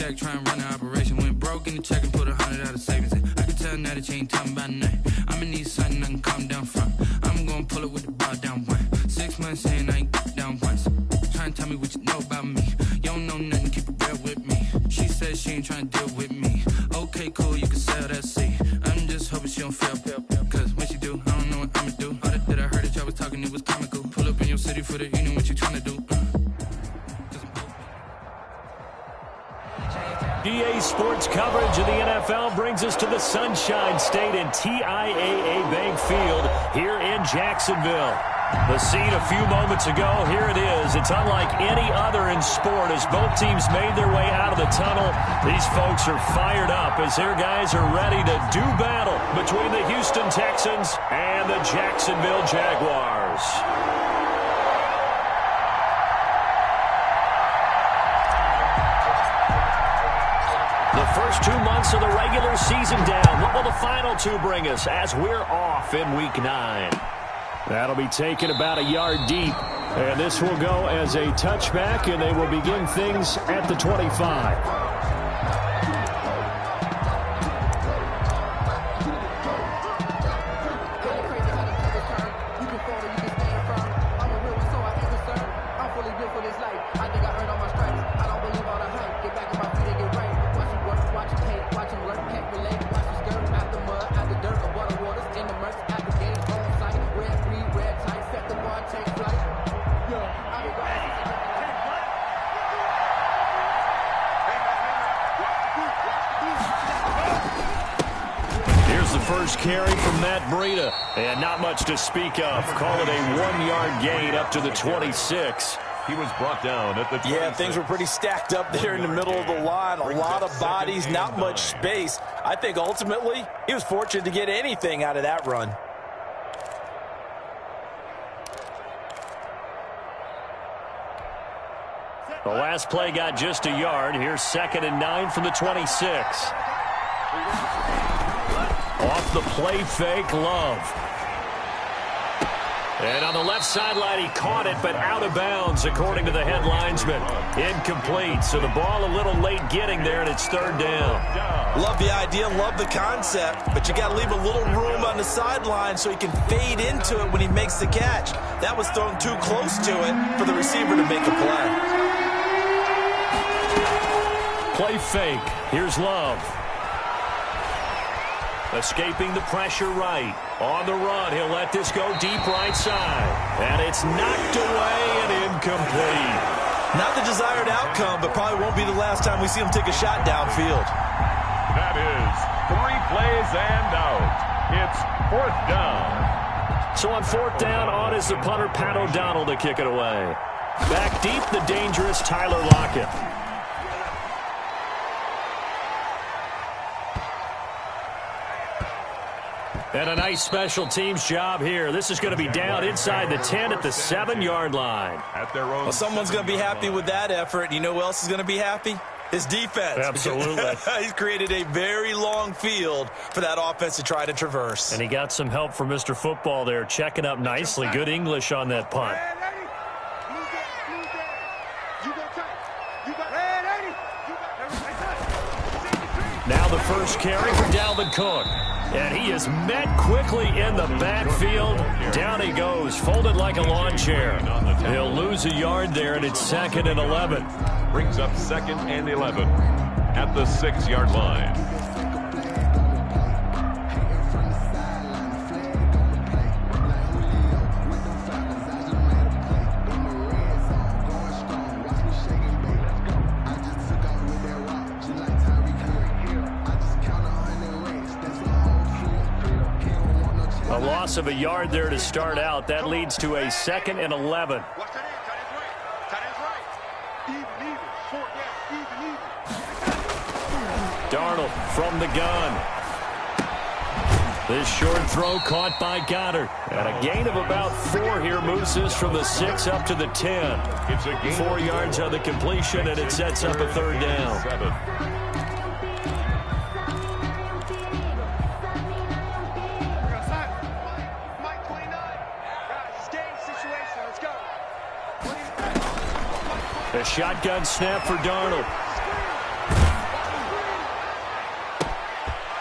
check, try and run the operation. Went broke in the check and put 100 out of savings. I can tell now that you ain't talking about nothing. I'ma need something I can calm down from. I'm gonna pull it with the bar down one. 6 months saying I ain't down once. Try and tell me what you know about me. You don't know nothing, keep it real with me. She says she ain't trying to deal with me. Okay, cool, you can sell that seat. I'm just hoping she don't fail. Cause when she do, I don't know what I'ma do. All that I heard that y'all was talking, it was comical. Pull up in your city for the evening, what you trying to do? EA Sports coverage of the NFL brings us to the Sunshine State and TIAA Bank Field here in Jacksonville. The scene a few moments ago, here it is. It's unlike any other in sport as both teams made their way out of the tunnel. These folks are fired up as their guys are ready to do battle between the Houston Texans and the Jacksonville Jaguars. The first 2 months of the regular season down. What will the final two bring us as we're off in Week 9? That'll be taken about a yard deep. And this will go as a touchback, and they will begin things at the 25. First carry from Matt Breida, and not much to speak of. Call it a 1-yard gain up to the 26. He was brought down at the 26. Yeah, things were pretty stacked up there in the middle of the line. A lot of bodies, not much space. I think ultimately he was fortunate to get anything out of that run. The last play got just a yard. Here's 2nd and 9 from the 26. Off the play fake, Love. And on the left sideline, he caught it, but out of bounds, according to the head linesman. Incomplete, so the ball a little late getting there, and it's 3rd down. Love the idea, love the concept, but you got to leave a little room on the sideline so he can fade into it when he makes the catch. That was thrown too close to it for the receiver to make a play. Play fake. Here's Love. Escaping the pressure right. On the run, he'll let this go deep right side. And it's knocked away and incomplete. Not the desired outcome, but probably won't be the last time we see him take a shot downfield. That is 3 plays and out. It's 4th down. So on 4th down, on is the punter, Pat O'Donnell, to kick it away. Back deep, the dangerous Tyler Lockett. And a nice special teams job here. This is going to be down inside the 10 at the 7-yard line. At their own. Well, someone's going to be happy with that effort. You know who else is going to be happy? His defense. Absolutely. He's created a very long field for that offense to try to traverse. And he got some help from Mr. Football there, checking up nicely. Good English on that punt. Now the first carry for Dalvin Cook. And he is met quickly in the backfield. Down he goes, folded like a lawn chair. He'll lose a yard there, and it's 2nd and 11. Brings up 2nd and 11 at the 6-yard line. A loss of a yard there to start out. That leads to a 2nd and 11. Darnold from the gun. This short throw caught by Goddard. And a gain of about 4 here moves us from the 6 up to the 10. It's a gain 4 yards on the completion, and it sets up a 3rd down. A shotgun snap for Darnold.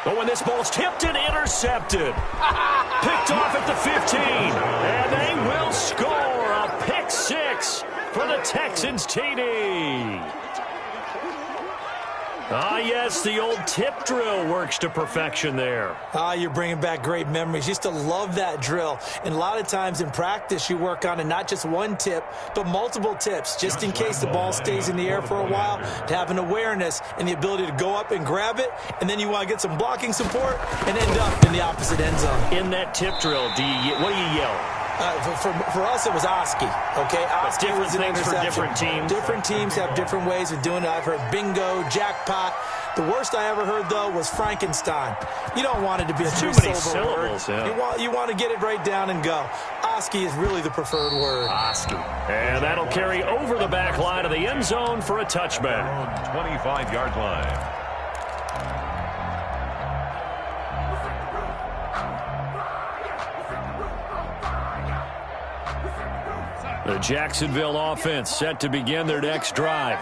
Oh, and this ball's tipped and intercepted. Picked off at the 15. And they will score a pick six for the Texans TD. Ah, yes, the old tip drill works to perfection there. Ah, you're bringing back great memories. Used to love that drill. And a lot of times in practice, you work on it, not just one tip, but multiple tips, just in case the ball stays in the air for a while, to have an awareness and the ability to go up and grab it, and then you want to get some blocking support and end up in the opposite end zone. In that tip drill, what do you yell? For us, it was Oski, okay? Oski different was an things for interception. different teams. Different teams have different ways of doing it. I've heard bingo, jackpot. The worst I ever heard, though, was Frankenstein. You don't want it to be a too many syllable syllables. word. Yeah. You want to get it right down and go. Oski is really the preferred word. Oski. And that'll carry over the back line of the end zone for a touchback. 25-yard line. The Jacksonville offense set to begin their next drive.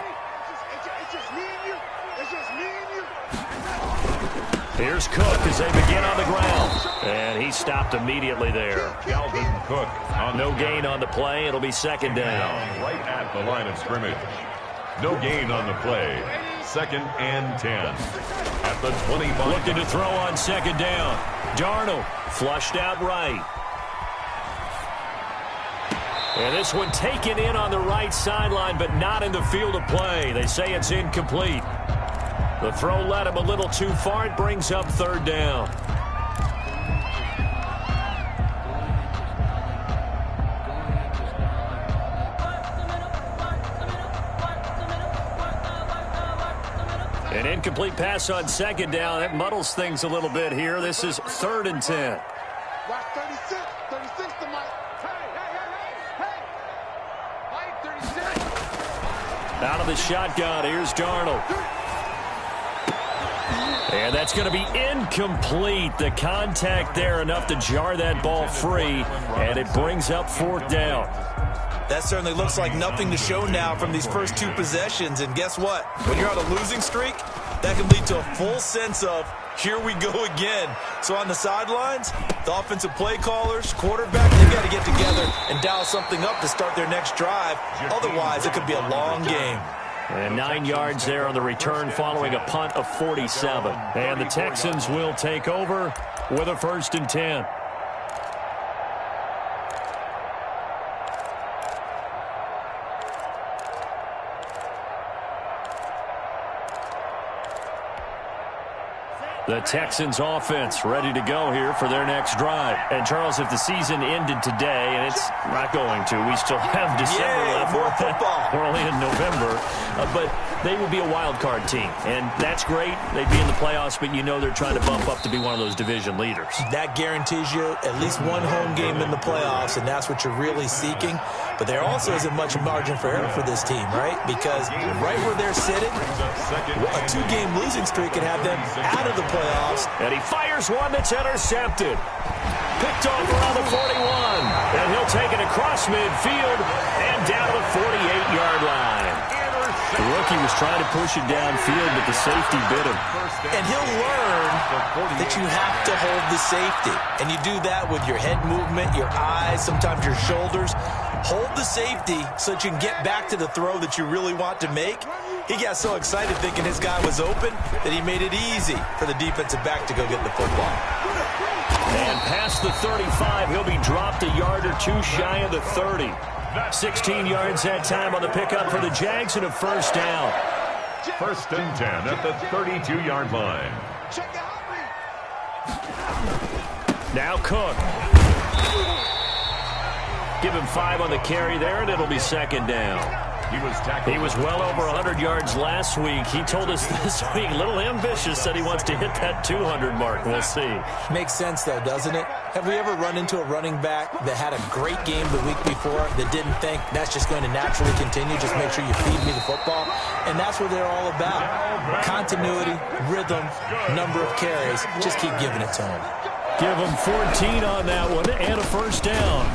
Here's Cook as they begin on the ground. And he stopped immediately there. Dalvin Cook. No gain on the play. It'll be second down. Right at the line of scrimmage. No gain on the play. 2nd and 10. At the 25. Looking to throw on second down. Darnold flushed out right. And this one taken in on the right sideline, but not in the field of play. They say it's incomplete. The throw led him a little too far. It brings up third down. An incomplete pass on second down. That muddles things a little bit here. This is 3rd and 10. Watch 36 to Mike. Hey, 36. Out of the shotgun, here's Darnold. And that's going to be incomplete. The contact there enough to jar that ball free, and it brings up 4th down. That certainly looks like nothing to show now from these first two possessions. And guess what? When you're on a losing streak, that can lead to a full sense of, here we go again. So on the sidelines, the offensive play callers, quarterback, they got to get together and dial something up to start their next drive. Otherwise, it could be a long game. And 9 yards there on the return following a punt of 47. And the Texans will take over with a 1st and 10. The Texans offense ready to go here for their next drive. And, Charles, if the season ended today, and it's not going to, we still have December left. More football. We're only in November. But they would be a wild card team. And that's great. They'd be in the playoffs, but you know they're trying to bump up to be one of those division leaders. That guarantees you at least one home game in the playoffs, and that's what you're really seeking. But there also isn't much margin for error for this team, right? Because right where they're sitting, a 2-game losing streak can have them out of the playoffs. And he fires one that's intercepted. Picked off around the 41. And he'll take it across midfield and down to the 48-yard line. The rookie was trying to push it downfield, but the safety bit him. And he'll learn that you have to hold the safety. And you do that with your head movement, your eyes, sometimes your shoulders. Hold the safety so that you can get back to the throw that you really want to make. He got so excited thinking his guy was open that he made it easy for the defensive back to go get the football. And past the 35, he'll be dropped a yard or two shy of the 30. 16 yards that time on the pickup for the Jags and a 1st down. 1st and 10 at the 32-yard line. Now Cook. Give him 5 on the carry there, and it'll be 2nd down. He was well over 100 yards last week. He told us this week, a little ambitious, said he wants to hit that 200 mark. We'll see. Makes sense, though, doesn't it? Have we ever run into a running back that had a great game the week before that didn't think that's just going to naturally continue? Just make sure you feed me the football. And that's what they're all about. Continuity, rhythm, number of carries. Just keep giving it to him. Give him 14 on that one and a 1st down.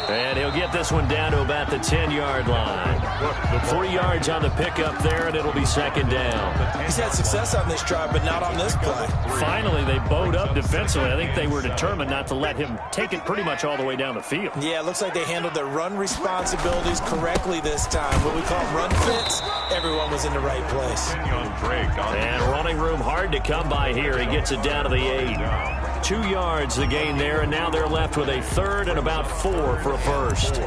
And he'll get this one down to about the 10-yard line. 3 yards on the pickup there, and it'll be second down. He's had success on this drive, but not on this play. Finally, they bowed up defensively. I think they were determined not to let him take it pretty much all the way down the field. Yeah, it looks like they handled their run responsibilities correctly this time. What we call run fits, everyone was in the right place. And running room hard to come by here. He gets it down to the 8. 2 yards the gain there, and now they're left with a third and about 4 for a first.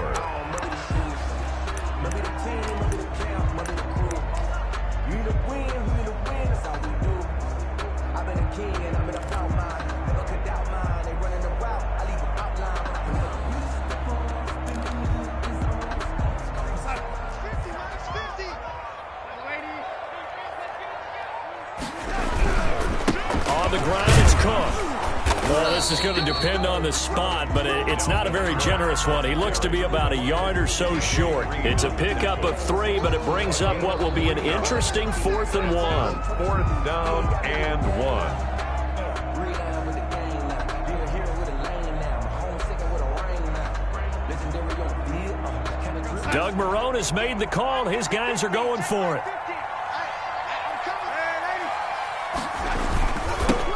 On the ground, it's Cook. Well, this is going to depend on the spot, but it's not a very generous one. He looks to be about a yard or so short. It's a pickup of 3, but it brings up what will be an interesting 4th and 1. 4th down and 1. Doug Marrone has made the call. His guys are going for it.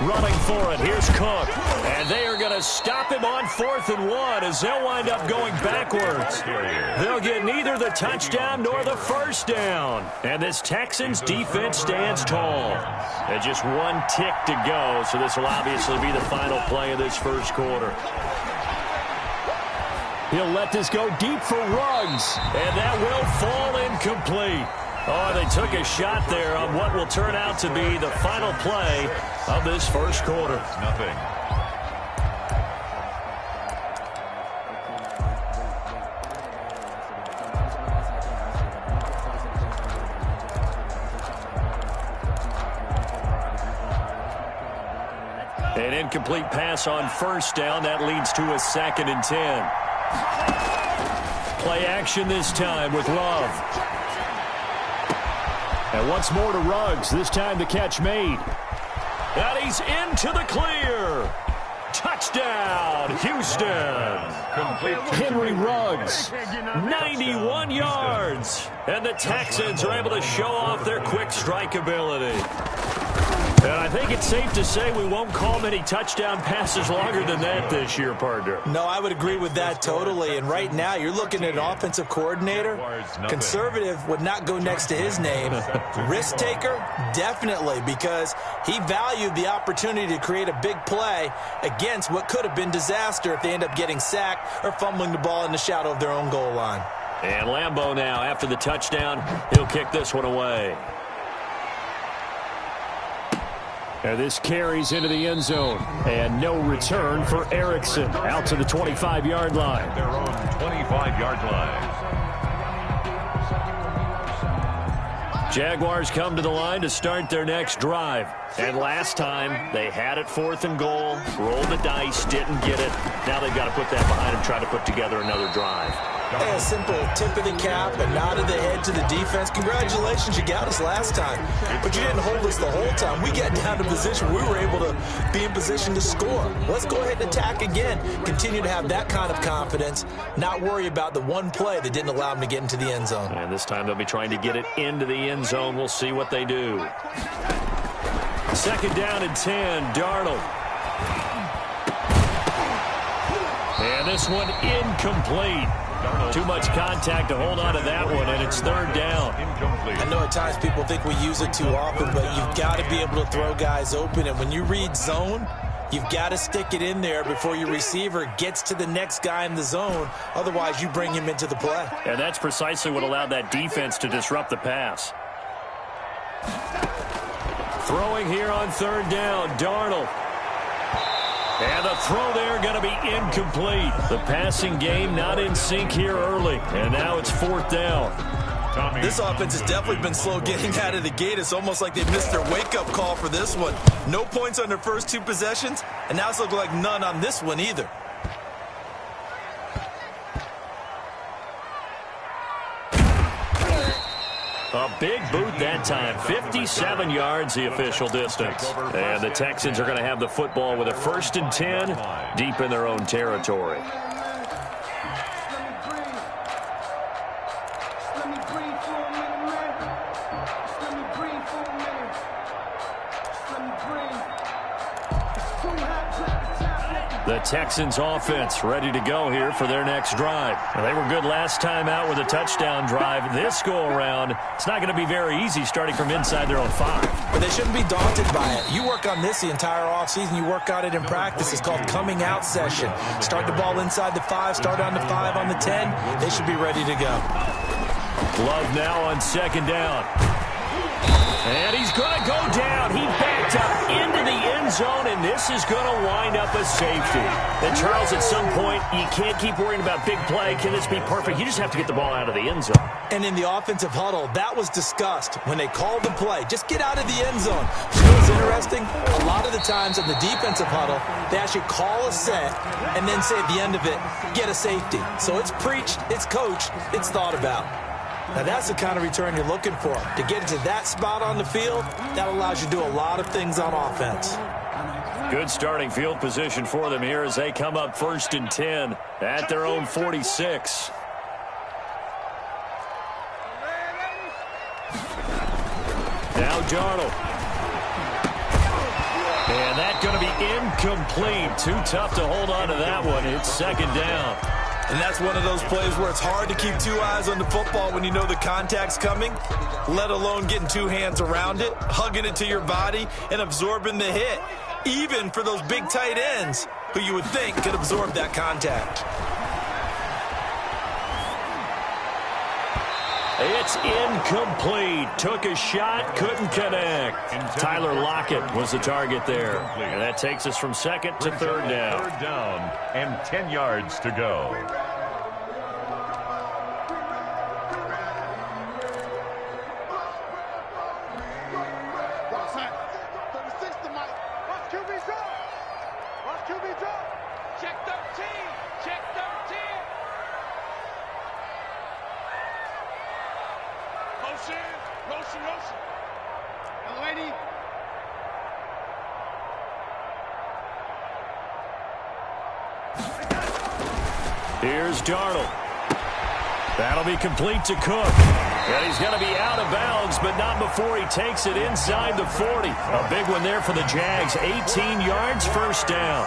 Running for it. Here's Cook. And they are going to stop him on 4th and 1 as they'll wind up going backwards. They'll get neither the touchdown nor the first down. And this Texans defense stands tall. And just 1 tick to go, so this will obviously be the final play of this first quarter. He'll let this go deep for Ruggs, and that will fall incomplete. Oh, they took a shot there on what will turn out to be the final play of this first quarter. Nothing. An incomplete pass on first down. That leads to a 2nd and 10. Play action this time with Love. And once more to Ruggs. This time the catch made. And he's into the clear. Touchdown, Houston. Henry Ruggs, 91 yards. And the Texans are able to show off their quick strike ability. And I think it's safe to say we won't call many touchdown passes longer than that this year, partner. No, I would agree with that totally. And right now, you're looking at an offensive coordinator. Conservative would not go next to his name. Risk taker, definitely, because he valued the opportunity to create a big play against what could have been disaster if they end up getting sacked or fumbling the ball in the shadow of their own goal line. And Lambeau now, after the touchdown, he'll kick this one away. And this carries into the end zone. And no return for Erickson. Out to the 25-yard line. Their own 25-yard line. Jaguars come to the line to start their next drive. And last time, they had it 4th and goal, rolled the dice, didn't get it. Now they've got to put that behind them, try to put together another drive. Hey, a simple tip of the cap, a nod of the head to the defense. Congratulations, you got us last time. But you didn't hold us the whole time. We got down to position. We were able to be in position to score. Let's go ahead and attack again. Continue to have that kind of confidence. Not worry about the one play that didn't allow them to get into the end zone. And this time they'll be trying to get it into the end zone. We'll see what they do. 2nd down and 10, Darnold. And this one incomplete. Too much contact to hold on to that one, and it's 3rd down. I know at times people think we use it too often, but you've got to be able to throw guys open. And when you read zone, you've got to stick it in there before your receiver gets to the next guy in the zone. Otherwise, you bring him into the play. And that's precisely what allowed that defense to disrupt the pass. Throwing here on 3rd down, Darnold. And the throw there going to be incomplete. The passing game not in sync here early. And now it's 4th down. This offense has definitely been slow getting out of the gate. It's almost like they missed their wake-up call for this one. No points on their first 2 possessions, and now it's looking like none on this one either. A big boot that time. 57 yards the official distance. And the Texans are going to have the football with a 1st and 10 deep in their own territory. The Texans offense ready to go here for their next drive. Well, they were good last time out with a touchdown drive. This go-around, it's not going to be very easy starting from inside their own 5. But they shouldn't be daunted by it. You work on this the entire offseason. You work on it in practice. It's called coming out session. Start the ball inside the 5, start on the 5, on the 10. They should be ready to go. Love now on second down. And he's going to go down. He backed up into the end zone, and this is going to wind up a safety. And, Charles, at some point, you can't keep worrying about big play. Can this be perfect? You just have to get the ball out of the end zone. And in the offensive huddle, that was discussed when they called the play. Just get out of the end zone. You know what's interesting? A lot of the times in the defensive huddle, they actually call a set and then say at the end of it, get a safety. So it's preached, it's coached, it's thought about. Now, that's the kind of return you're looking for. To get into that spot on the field, that allows you to do a lot of things on offense. Good starting field position for them here as they come up 1st and 10 at their own 46. Now Darnold. And that's going to be incomplete. Too tough to hold on to that one. It's second down. And that's one of those plays where it's hard to keep 2 eyes on the football when you know the contact's coming, let alone getting 2 hands around it, hugging it to your body, and absorbing the hit, even for those big tight ends who you would think could absorb that contact. It's incomplete. Took a shot, couldn't connect. Tyler Lockett was the target there. And that takes us from 2nd to 3rd down. 3rd down and 10 yards to go. Here's Darnold. That'll be complete to Cook. And he's going to be out of bounds, but not before he takes it inside the 40. A big one there for the Jags. 18 yards, 1st down.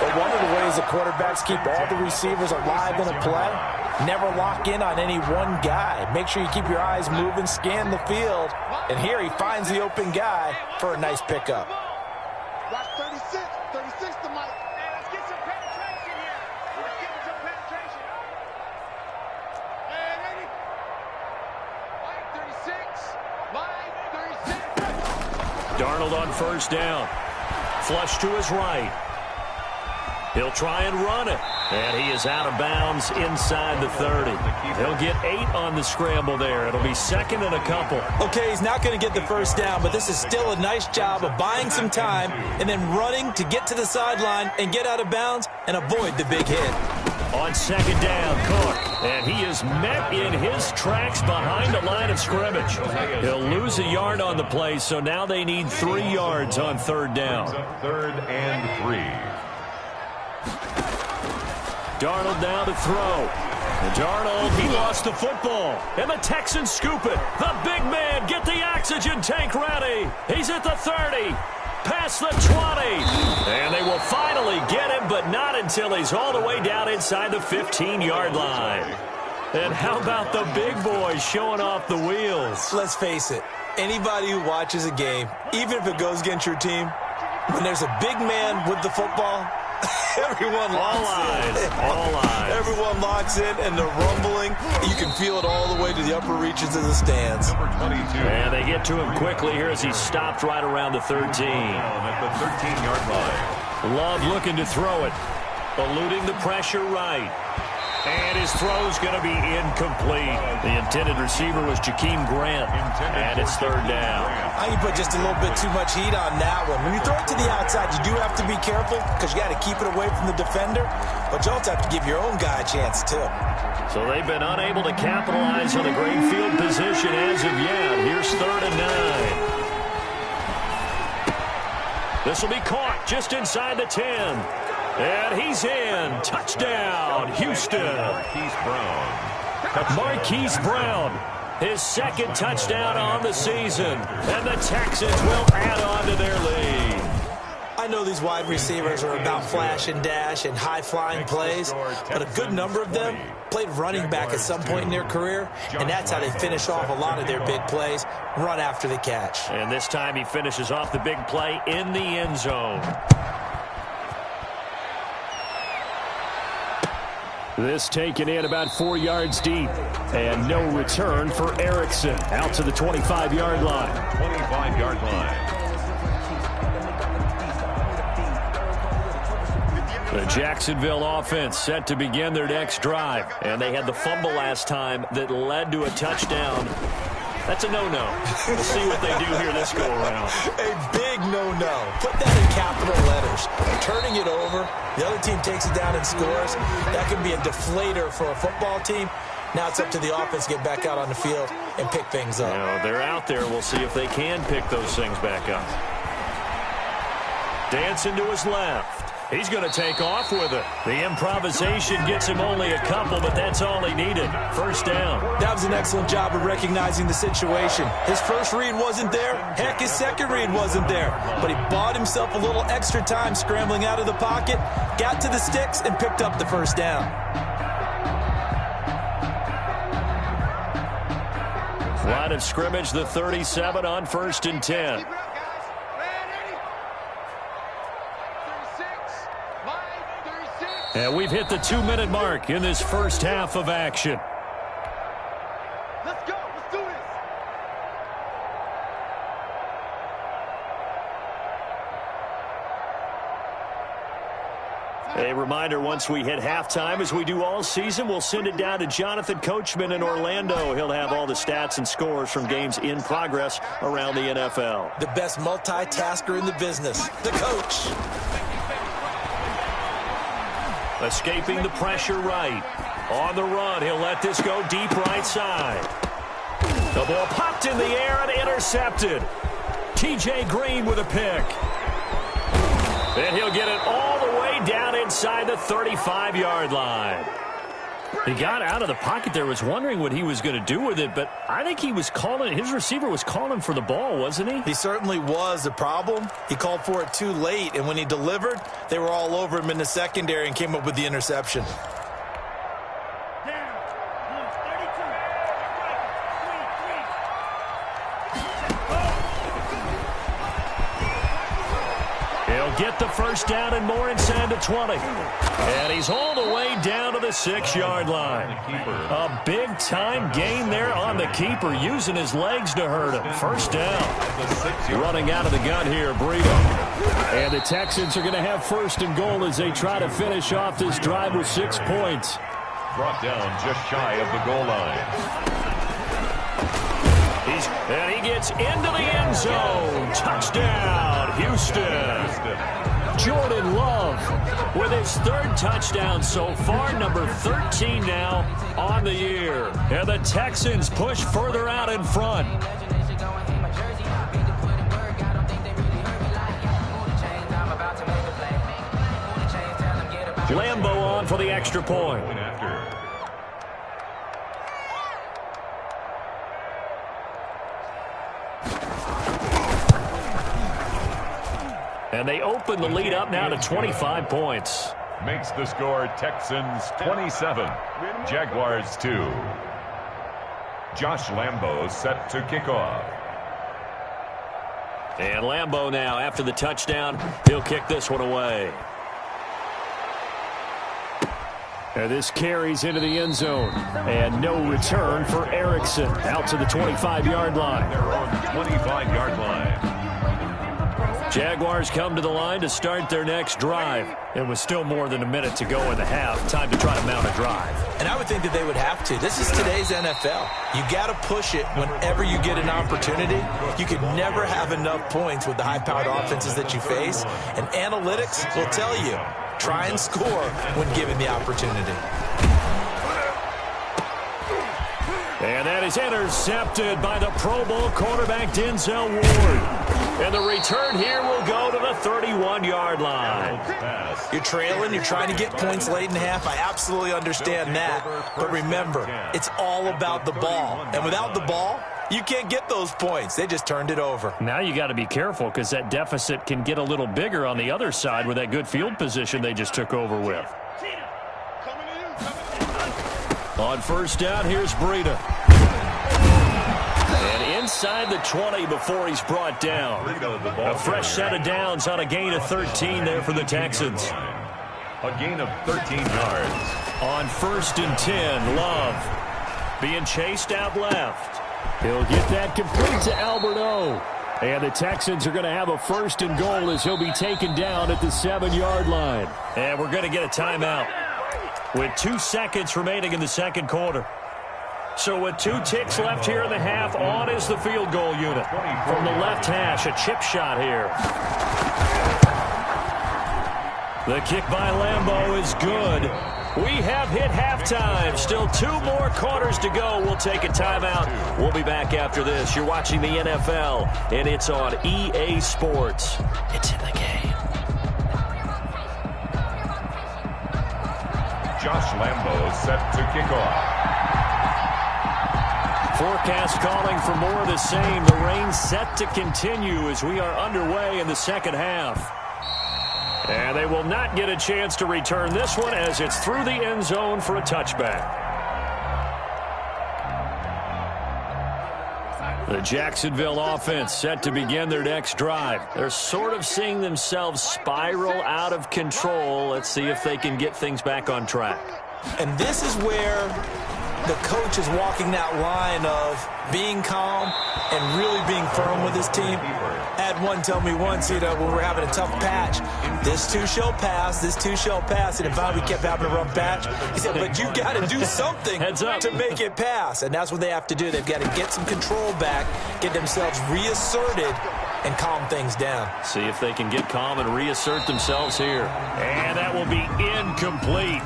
But one of the ways the quarterbacks keep all the receivers alive in a play, never lock in on any one guy. Make sure you keep your eyes moving, scan the field. And here he finds the open guy for a nice pickup. Watch 36. 36 to Mike. Hey, let's get some penetration here. Let's get some penetration. Hey, ready? Mike 36. Mike 36. Darnold on 1st down. Flush to his right. He'll try and run it. And he is out of bounds inside the 30. He'll get 8 on the scramble there. It'll be 2nd and a couple. Okay, he's not going to get the 1st down, but this is still a nice job of buying some time and then running to get to the sideline and get out of bounds and avoid the big hit. On 2nd down, Cook. And he is met in his tracks behind the line of scrimmage. He'll lose a yard on the play, so now they need 3 yards on 3rd down. 3rd and 3. Darnold now to throw. And Darnold, he lost the football. And the Texans scoop it. The big man, get the oxygen tank ready. He's at the 30. Past the 20. And they will finally get him, but not until he's all the way down inside the 15-yard line. And how about the big boys showing off the wheels? Let's face it, anybody who watches a game, even if it goes against your team, when there's a big man with the football, everyone locks in. All eyes. Everyone locks in, and the rumbling, you can feel it all the way to the upper reaches of the stands. Number 22. And they get to him quickly here as he stopped right around the 13. At the 13-yard line. Love looking to throw it. Eluding the pressure right. And his throw's going to be incomplete. The intended receiver was Jakeem Grant. And it's 3rd down. I think you put just a little bit too much heat on that one. When you throw it to the outside, you do have to be careful because you got to keep it away from the defender. But you also have to give your own guy a chance, too. So they've been unable to capitalize on the great field position as of yet. Here's 3rd and 9. This will be caught just inside the 10. And he's in. Touchdown, Houston. Marquise Brown, his 2nd touchdown on the season. And the Texans will add on to their lead. I I know these wide receivers are about flash and dash and high-flying plays, but a good number of them played running back at some point in their career, and that's how they finish off a lot of their big plays, run after the catch. And this time he finishes off the big play in the end zone. This taken in about 4 yards deep. And no return for Erickson. Out to the 25-yard line. 25-yard line. The Jacksonville offense set to begin their next drive. And they had the fumble last time that led to a touchdown. That's a no-no. We'll see what they do here this go-around. A big no-no. Put that in capital letters. Turning it over, the other team takes it down and scores. That can be a deflator for a football team. Now it's up to the offense to get back out on the field and pick things up. You know, they're out there. We'll see if they can pick those things back up. Dancing to his left. He's going to take off with it. The improvisation gets him only a couple, but that's all he needed. First down. That was an excellent job of recognizing the situation. His first read wasn't there. Heck, his second read wasn't there. But he bought himself a little extra time scrambling out of the pocket, got to the sticks, and picked up the first down. Line of scrimmage, the 37 on 1st and 10. And we've hit the 2-minute mark in this first half of action. Let's go. Let's do this. A reminder, once we hit halftime, as we do all season, we'll send it down to Jonathan Coachman in Orlando. He'll have all the stats and scores from games in progress around the NFL. The best multitasker in the business, the coach. Escaping the pressure right. On the run, he'll let this go deep right side. The ball popped in the air and intercepted. T.J. Green with a pick. And he'll get it all the way down inside the 35-yard line. He got out of the pocket there, was wondering what he was going to do with it, but I think he was calling, his receiver was calling for the ball, wasn't he? He certainly was. The problem, he called for it too late, and when he delivered, they were all over him in the secondary and came up with the interception. Get the first down and more inside the 20. And he's all the way down to the 6-yard line. A big-time gain there on the keeper, using his legs to hurt him. First down. Running out of the gun here, Breida. And the Texans are going to have 1st and goal as they try to finish off this drive with 6 points. Brought down just shy of the goal line. And he gets into the end zone. Touchdown, Houston. Jordan Love with his 3rd touchdown so far, number 13 now on the year. And the Texans push further out in front. Lambeau on for the extra point. And they open the lead up now to 25 points. Makes the score Texans 27, Jaguars 2. Josh Lambeau set to kick off. And Lambeau now, after the touchdown, he'll kick this one away. And this carries into the end zone. And no return for Erickson. Out to the 25-yard line. Their own 25-yard line. Jaguars come to the line to start their next drive. It was still more than a minute to go in the half. Time to try to mount a drive. And I would think that they would have to. This is today's NFL. You got to push it whenever you get an opportunity. You could never have enough points with the high-powered offenses that you face. And analytics will tell you, try and score when given the opportunity. And that is intercepted by the Pro Bowl quarterback Denzel Ward. And the return here will go to the 31-yard line. You're trailing. You're trying to get points late in the half. I absolutely understand that. But remember, it's all about the ball. And without the ball, You can't get those points. They just turned it over. Now you got to be careful because that deficit can get a little bigger on the other side with that good field position they just took over with. On first down, here's Breida. And inside the 20 before he's brought down. A fresh set of downs on a gain of 13 there for the Texans. A gain of 13 yards. On first and 10, Love being chased out left. He'll get that complete to Alberto. And the Texans are going to have a first and goal as he'll be taken down at the 7-yard line. And we're going to get a timeout with 2 seconds remaining in the second quarter. So with 2 ticks left here in the half, on is the field goal unit. From the left hash, a chip shot here. The kick by Lambeau is good. We have hit halftime. Still 2 more quarters to go. We'll take a timeout. We'll be back after this. You're watching the NFL, and it's on EA Sports. It's in the game. Josh Lambeau set to kick off. Forecast calling for more of the same. The rain set to continue as we are underway in the second half. And they will not get a chance to return this one as it's through the end zone for a touchback. The Jacksonville offense set to begin their next drive. They're sort of seeing themselves spiral out of control. Let's see if they can get things back on track. And this is where the coach is walking that line of being calm and really being firm with his team. I had one tell me once, when we're having a tough patch, this too shall pass, this too shall pass. And if we kept having a rough patch, he said, but you got to do something to make it pass. And that's what they have to do. They've got to get some control back, get themselves reasserted, and calm things down. See if they can get calm and reassert themselves here. And that will be incomplete.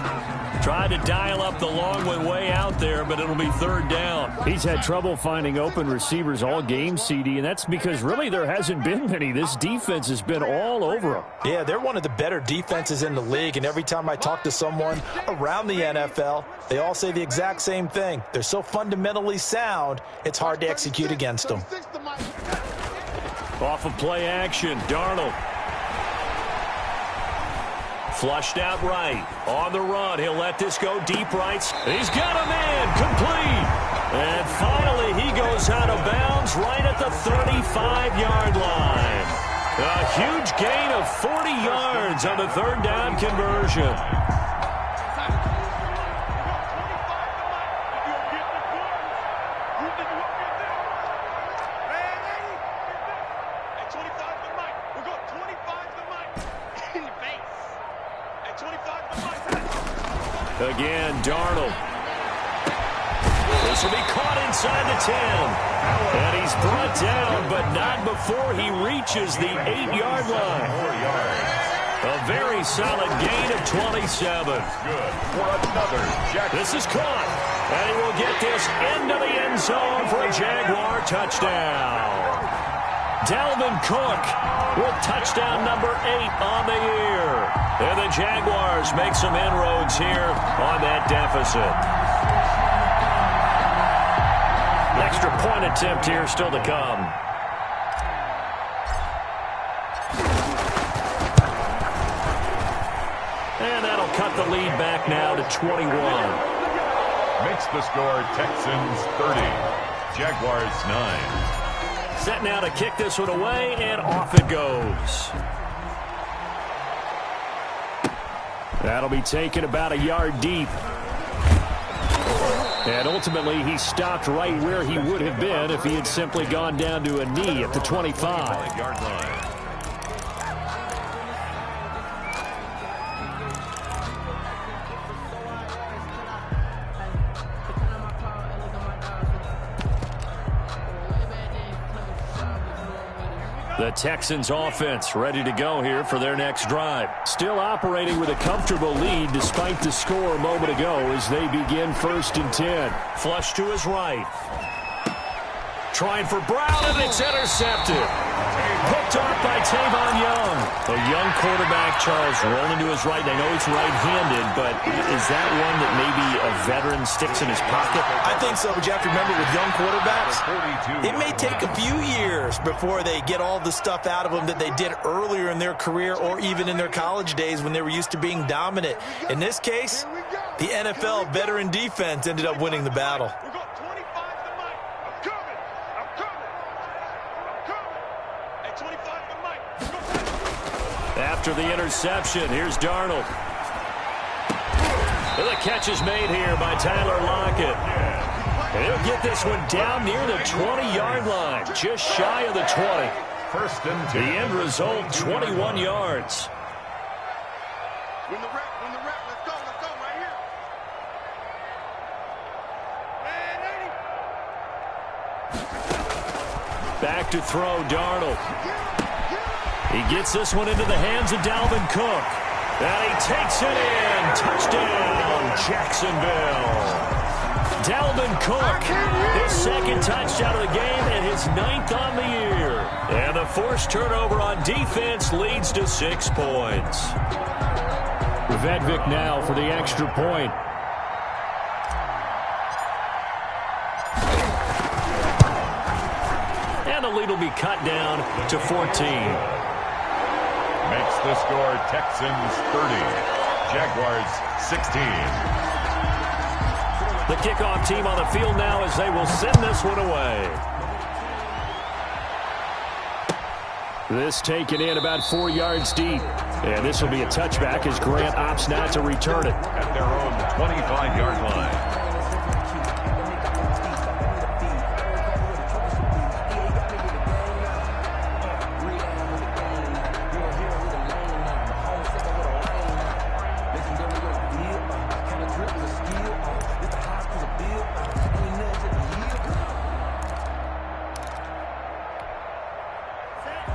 Tried to dial up the long one way out there, but it'll be third down. He's had trouble finding open receivers all game, CD, and that's because really there hasn't been many. This defense has been all over them. Yeah, they're one of the better defenses in the league, and every time I talk to someone around the NFL, they all say the exact same thing. They're so fundamentally sound, it's hard to execute against them. Off of play action, Darnold. Flushed out right. On the run. He'll let this go deep right. He's got a man. Complete. And finally he goes out of bounds right at the 35-yard line. A huge gain of 40 yards on the third down conversion. Again, Darnold. This will be caught inside the 10. And he's brought down, but not before he reaches the 8-yard line. A very solid gain of 27. Good for another Jackson. This is caught. And he will get this into the end zone for a Jaguar touchdown. Dalvin Cook with touchdown number 8 on the year. And the Jaguars make some inroads here on that deficit. Extra point attempt here still to come. And that'll cut the lead back now to 21. Makes the score Texans 30, Jaguars 9. Set now to kick this one away, and off it goes. That'll be taken about a yard deep. And ultimately, he stopped right where he would have been if he had simply gone down to a knee at the 25-yard line. The Texans offense ready to go here for their next drive. Still operating with a comfortable lead despite the score a moment ago as they begin first and 10. Flush to his right. Trying for Brown, and it's intercepted. Picked off by Tavon Young. A young quarterback, Charles, rolling to his right. I know he's right-handed, but is that one that maybe a veteran sticks in his pocket? I think so, but you have to remember with young quarterbacks, it may take a few years before they get all the stuff out of them that they did earlier in their career or even in their college days when they were used to being dominant. In this case, the NFL veteran defense ended up winning the battle. After the interception, here's Darnold. And the catch is made here by Tyler Lockett. And he'll get this one down near the 20-yard line, just shy of the 20. First and 10. The end result, 21 yards. Win the rep, let's go, right here. Man, 80. Back to throw, Darnold. He gets this one into the hands of Dalvin Cook. And he takes it in. Touchdown, Jacksonville. Dalvin Cook, his second touchdown of the game and his 9th on the year. And the forced turnover on defense leads to 6 points. Vedvik now for the extra point. And the lead will be cut down to 14. Makes the score Texans 30, Jaguars 16. The kickoff team on the field now as they will send this one away. This taken in about 4 yards deep. And this will be a touchback as Grant opts not to return it. At their own 25-yard line.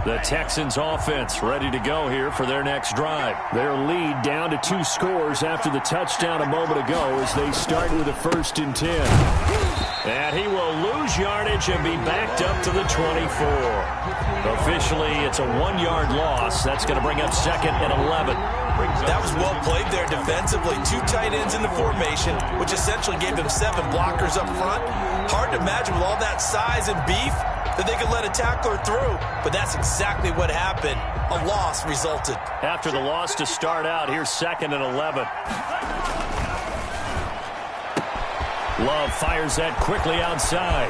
The Texans offense ready to go here for their next drive. Their lead down to 2 scores after the touchdown a moment ago as they start with a 1st and 10. And he will lose yardage and be backed up to the 24. Officially, it's a 1-yard loss. That's going to bring up 2nd and 11. That was well played there defensively. 2 tight ends in the formation, which essentially gave them 7 blockers up front. Hard to imagine with all that size and beef that they could let a tackler through, but that's exactly what happened. A loss resulted. After the loss to start out, here's 2nd and 11. Love fires that quickly outside.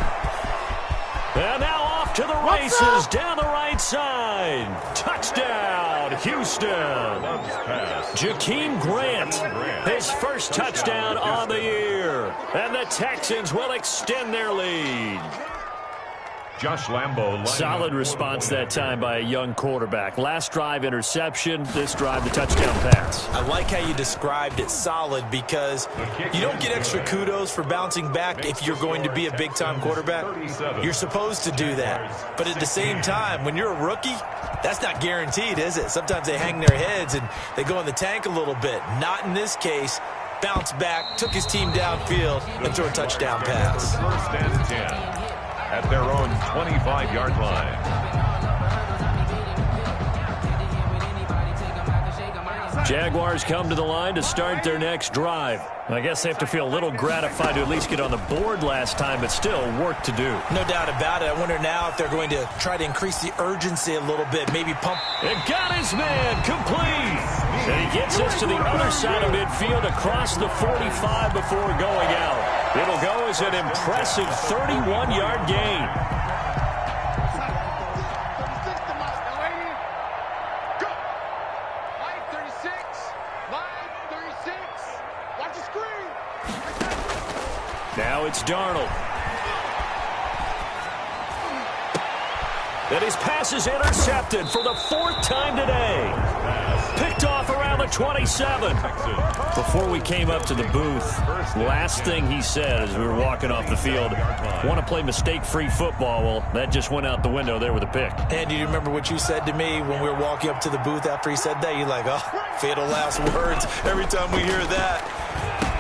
And now off to the races down the right side. Touchdown, Houston. Jakeem Grant, his first touchdown on the year. And the Texans will extend their lead. Josh Lambo. Solid response that time by a young quarterback. Last drive, interception. This drive, the touchdown pass. I like how you described it, solid, because you don't get extra kudos for bouncing back if you're going to be a big-time quarterback. You're supposed to do that. But at the same time, when you're a rookie, that's not guaranteed, is it? Sometimes they hang their heads and they go in the tank a little bit. Not in this case. Bounced back, took his team downfield, and threw a touchdown pass. 1st and 10. At their own 25-yard line. Jaguars come to the line to start their next drive. I guess they have to feel a little gratified to at least get on the board last time, but still work to do. No doubt about it. I wonder now if they're going to try to increase the urgency a little bit, maybe pump. And got his man complete. And he gets us to the other side of midfield across the 45 before going out. It'll go as an impressive 31-yard gain. Now it's Darnold. And his pass is intercepted for the 4th time today. Picked off around the 27. Before we came up to the booth, last thing he said as we were walking off the field, want to play mistake-free football. Well, that just went out the window there with a pick. And do you remember what you said to me when we were walking up to the booth after he said that? You're like, oh, fatal last words every time we hear that.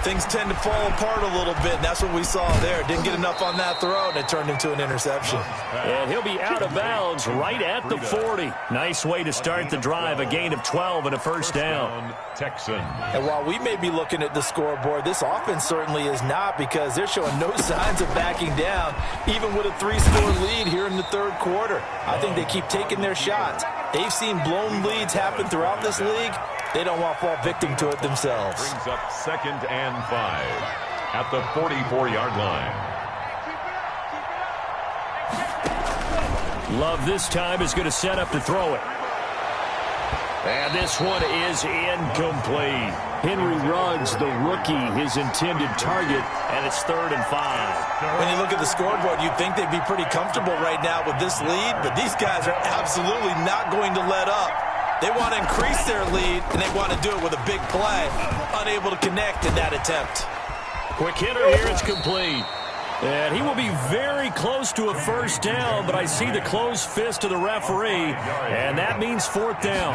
things tend to fall apart a little bit, and that's what we saw there. Didn't get enough on that throw, and it turned into an interception. And he'll be out of bounds right at the 40. Nice way to start the drive, a gain of 12 and a first down. Texans. And while we may be looking at the scoreboard, this offense certainly is not, because they're showing no signs of backing down, even with a 3-score lead here in the third quarter. I think they keep taking their shots. They've seen blown leads happen throughout this league. They don't want to fall victim to it themselves. Brings up 2nd and 5 at the 44-yard line. Love this time is going to set up to throw it. And this one is incomplete. Henry Ruggs, the rookie, his intended target, and it's 3rd and 5. When you look at the scoreboard, you'd think they'd be pretty comfortable right now with this lead, but these guys are absolutely not going to let up. They want to increase their lead, and they want to do it with a big play. Unable to connect in that attempt. Quick hitter here, it's complete. And he will be very close to a first down, but I see the closed fist of the referee, and that means 4th down.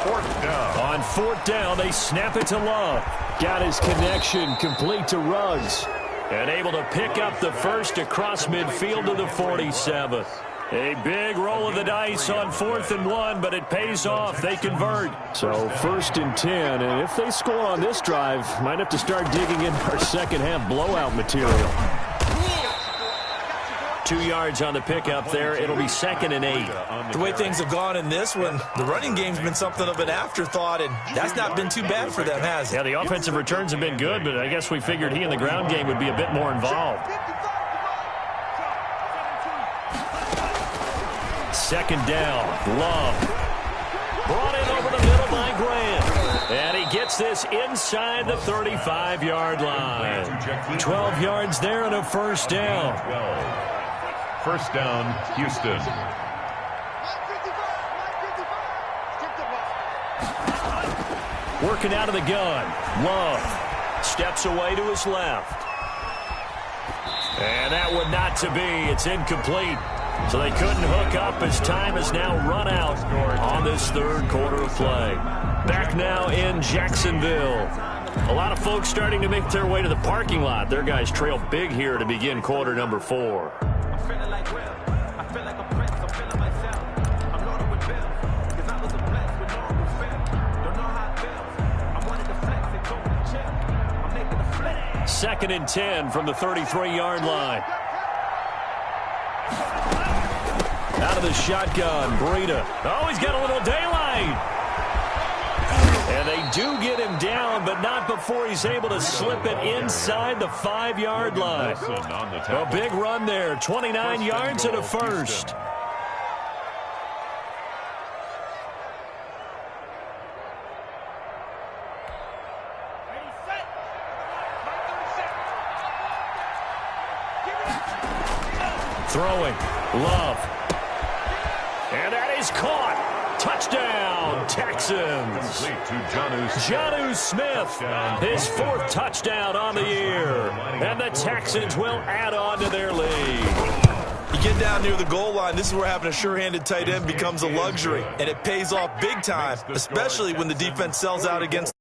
4th down. On 4th down, they snap it to Love. Got his connection complete to Ruggs. And able to pick up the first across midfield to the 47th. A big roll of the dice on 4th and 1, but it pays off. They convert. So 1st and 10, and if they score on this drive, might have to start digging in our second half blowout material. 2 yards on the pickup there. It'll be 2nd and 8. The way things have gone in this one, the running game's been something of an afterthought, and that's not been too bad for them, has it? Yeah, the offensive returns have been good, but I guess we figured he in the ground game would be a bit more involved. 2nd down, Love. Brought in over the middle by Grant. And he gets this inside the 35-yard line. 12 yards there and a first down. 12. First down, Houston. Working out of the gun. Love steps away to his left. And that one not to be. It's incomplete. So they couldn't hook up as time has now run out on this third quarter of play. Back now in Jacksonville. A lot of folks starting to make their way to the parking lot. Their guys trail big here to begin quarter number 4. Feeling like Will. I feel like a prince. I'm feeling myself. I'm loaded with bills. Cause I was a blessed with no refill. Don't know how it feels. I wanted to flex and go and chill. I'm making a flip. 2nd and 10 from the 33-yard line. Out of the shotgun, Breida. Oh, he's got a little daylight. And they do get him down, but not before he's able to slip it inside the 5-yard line. A big run there, 29 yards and a first. Throwing, Love. And that is caught. Touchdown, Texans. Jonnu Smith, his 4th touchdown on the year. And the Texans will add on to their lead. You get down near the goal line, this is where having a sure-handed tight end becomes a luxury. And it pays off big time, especially when the defense sells out against